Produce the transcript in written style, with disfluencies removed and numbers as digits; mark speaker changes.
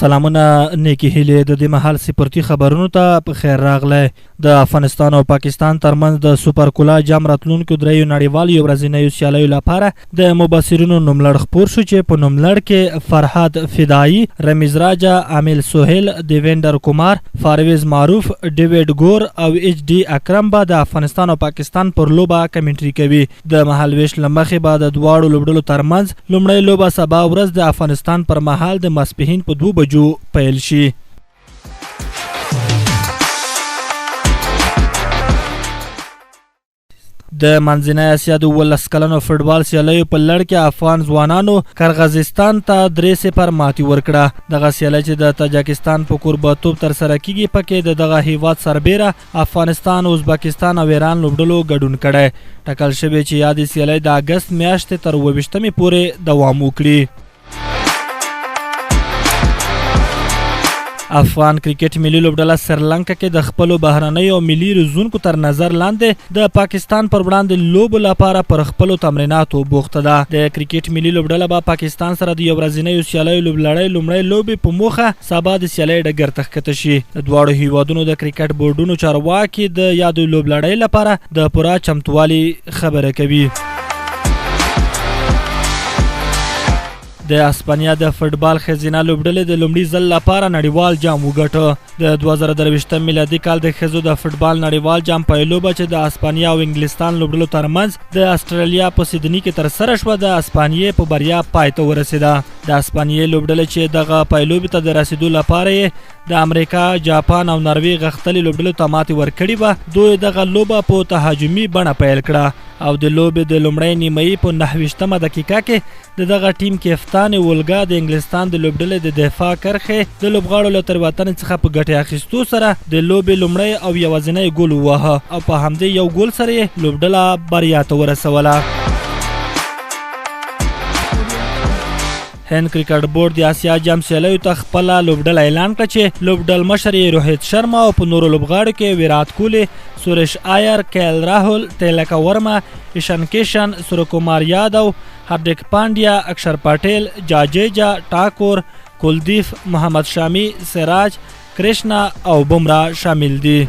Speaker 1: سلامونه نیکی هیلې د دې مهال سپورتي خبرونو ته په خیر راغلی. د افغانستان او پاکستان ترمنځ د سوپر کولا جام راتلونکو دریو نړیوالو ورځنیو سیالیو لپاره د مبصرینو نوملړ خپور شو چې په نوملړ کې فرهاد فدایی، رمیز راجا، عامل سهیل، دیویندر کومار، فارویز معروف، ډیویډ ګور او ایچ ډي اکرم به د افغانستان او پاکستان پر لوبه کمنټري کوي. د مهالویش له مخې به د دواړو لوبډلو ترمنځ لومړۍ لوبه سبا ورځ د افغانستان پر مهال د ماسپښین په 2 بجو پیل شي. د منځنۍ اسیا د 18 کلنو فوټبال سیالیو په لړ کې افغان ځوانانو قرغیزستان ته 3-0 ماتې ورکړه. دغه سیالي چې د تاجکستان په کوربه‌توب ترسره کیږي پکې د دغه هیواد سربیره افغانستان، ازبکستان او ایران لوبډلو ګډون کړی. ټاکل شوی چې یادې سیالۍ د اګست میاشتې تر 28 پورې دوام وکړي. افغان کرکټ ملي لوبډله سریلانکا کې د خپلو بهرنیو او ملي روزونکو تر نظر لاندې د پاکستان پر وړاندې لوبو لپاره پر خپلو تمریناتو بوخته ده. د کرکټ ملي لوبډله به پاکستان سره د یو ورځنیو سیالیو لوبلړۍ لومړۍ لوبې په موخه سبا د سیالۍ ډګر ته ښکته شي. د دواړو هیوادونو د کرکټ بورډونو چارواکي د یادو لوبلړۍ لپاره د پوره چمتووالي خبره کوي. د اسپانیا د فوټبال ښځینه لوبډلې د لومړي ځل لپاره نړیوال جام وګټه. د 2023 میلادي کال د ښځو د فوټبال نړیوال جام پیلوبه چې د اسپانیا او انګلستان لوبډلو ترمنځ د استرالیا په سیدني کې ترسره شوه د اسپانیې په بریا پای ته ورسېده. د اسپانیې لوبډلې چې دغه پیلوبې ته د رسیدو لپاره یې د امریکا، جاپان او نروې غښتلې لوبډلو ته ماتې ورکړې وه، دوی دغه لوبه په تهاجمي بڼه پیل کړه او د لوبې د لومړۍ نیمایي په 29 دقیقه کې د دغه ټیم کپتان ولګا د انګلستان د لوبډلې د دفاع کرښې د لوبغاړو له تېروتنې څخه په ګټې اخیستو سره د لوبې لومړی او یوازینی ګول وواهه او په همدې یو ګول سره یې لوبډله بریا ته ورسوله. هند کرکټ بورډ د اسیا جام سیالیو ته خپله لوبډله اعلان کړه چې لوبډل مشر یې روهیت شرما او په نورو لوبغاړو کې ویرات کوهلی، سوریش آیر، کیل راهول، تیلکا ورما، ایشان کیشن، سورکومار یادو، هاردیک پانډیا، اکشر پاټیل، جاجیجا، ټاکور، کلدیپ، محمد شامی، سراج، کرشنا او بمرا شامل دي.